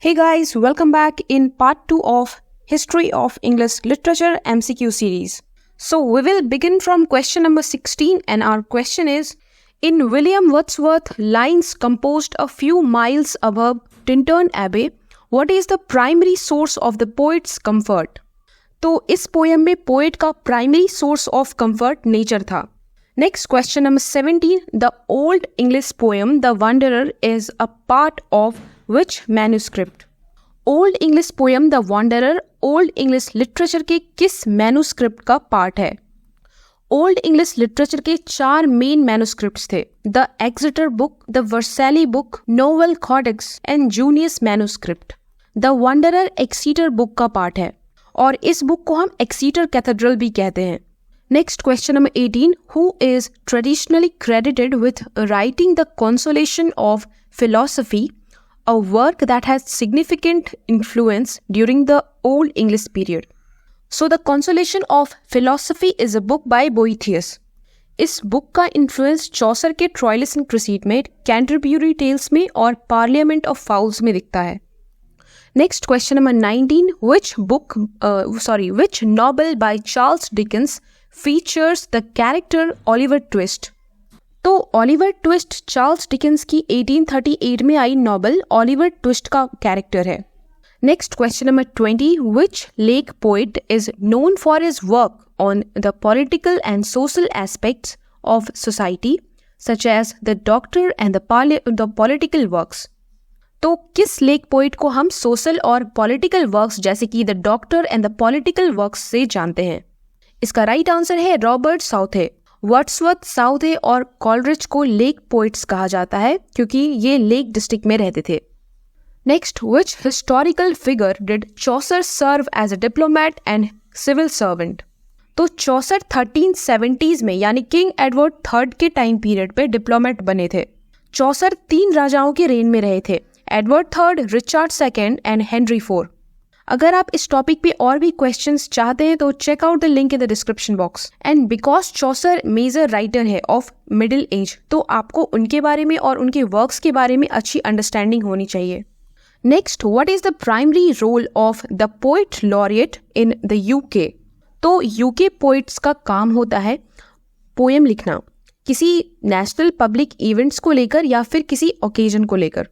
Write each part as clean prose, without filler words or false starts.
Hey guys, welcome back in part 2 of History of English Literature MCQ series. So we will begin from question number 16 and our question is, in William Wordsworth's lines composed a few miles above Tintern Abbey, what is the primary source of the poet's comfort? तो इस poem में poet का primary source of comfort nature था. Next question number 17. The Old English poem The Wanderer is a part of which manuscript? Old English poem The Wanderer Old English literature के किस manuscript का part है? Old English literature के 4 main manuscripts थे. The Exeter book, The Versailles book, Novel Codex and Junius manuscript. The Wanderer Exeter book का part है और इस बुक को हम Exeter Cathedral भी कहते हैं. Next question number 18. Who is traditionally credited with writing the Consolation of Philosophy, a work that has significant influence during the Old English period? So the Consolation of Philosophy is a book by Boethius. इस book का influence चौसर के ट्रायलिस and क्रिसीड में, Canterbury tales में और parliament of fowls में दिखता है. Next question number 19. Which novel by Charles Dickens features the character Oliver Twist? तो ऑलिवर ट्विस्ट चार्ल्स डिकेंस की 1838 में आई नॉवल ऑलिवर ट्विस्ट का कैरेक्टर है. Next question number 20. Which lake poet is known for his work on the political and social aspects of society such as the doctor and the political works? तो किस lake poet को हम social और political works जैसे कि the doctor and the political works से जानते हैं? इसका राइट आंसर है रॉबर्ट साउथे. वर्ड्सवर्थ, साउथे और कॉलरिज को लेक पोइट्स कहा जाता है क्योंकि ये लेक डिस्ट्रिक्ट में रहते थे. Next, which historical figure did Chaucer serve as a diplomat and civil servant? तो चौसर 1370s में यानी किंग एडवर्ड थर्ड के टाइम पीरियड पे डिप्लोमैट बने थे. चौसर 3 राजाओं के रेन में रहे थे, Edward third, Richard second and Henry IV. अगर आप इस टॉपिक पे और भी क्वेश्चंस चाहते हैं तो check out the link in the description box. And because Chaucer major writer है ऑफ मिडिल एज, तो आपको उनके बारे में और उनके वर्क्स के बारे में अच्छी अंडरस्टैंडिंग होनी चाहिए. Next, what is the primary role of the poet laureate in the UK? तो यूके पोएट्स का काम होता है पोएम लिखना किसी नेशनल पब्लिक इवेंट्स को लेकर या फिर किसी ओकेजन को लेकर.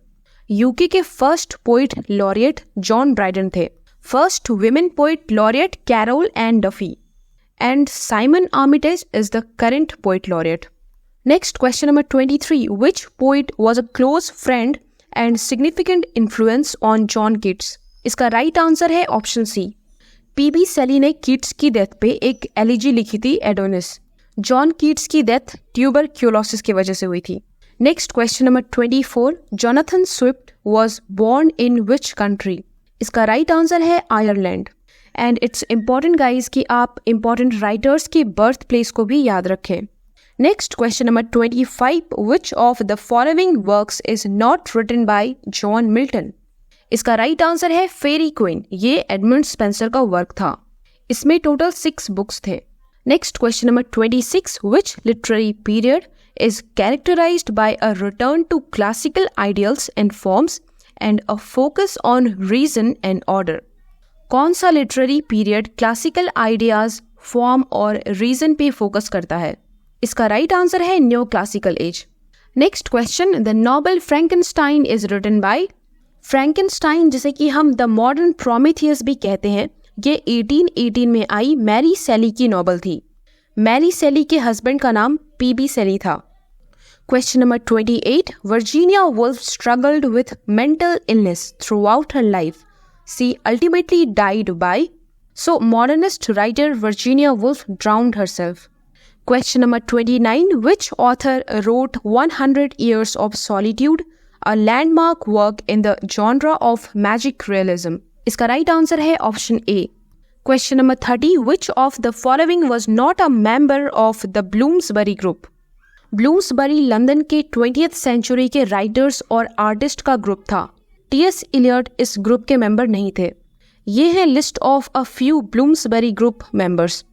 यूके के first poet laureate John Brydon थे. First women poet laureate Carol Ann Duffy and Simon Armitage is the current poet laureate. Next, question number 23. Which poet was a close friend and significant influence on John Keats? इसका right answer है option C. PB सेली ने Keats की death पे एक elegy लिखी थी, Adonais. John Keats की डेथ ट्यूबरक्यूलोसिस की वजह से हुई थी. Next, question number 24. Jonathan Swift was born in which country? इसका राइट आंसर है Ireland. And it's important guys कि आप इम्पॉर्टेंट राइटर्स की बर्थ प्लेस को भी याद रखें. Next, question number 25. Which of the following works is not written by John Milton? इसका राइट आंसर है फेरी क्वीन. ये एडमंड स्पेंसर का वर्क था. इसमें टोटल 6 बुक्स थे. Next, question number 26. Which literary period is characterized by a return to classical ideals and forms and a focus on reason and order? कौन सा literary period classical ideas, form और reason पे focus करता है? इसका right answer है new classical age. Next question, the novel Frankenstein is written by? Frankenstein, जिसे कि हम द मॉडर्न प्रोमेथियस भी कहते हैं, ये 1818 में आई मैरी सेली की नॉवल थी. मैरी सेली के हस्बैंड का नाम पीबी सेली था. Question number 28. Virginia Woolf struggled with mental illness throughout her life. She ultimately died by? So, modernist writer Virginia Woolf drowned herself. Question number 29. Which author wrote 100 Years of Solitude, a landmark work in the genre of magic realism? इसका right answer है option A. Question number 30. Which of the following was not a member of the Bloomsbury group? Bloomsbury London के 20th century के writers और artist का group था. T.S.. Elliot इस group के member नहीं थे. ये है list of a few Bloomsbury group members.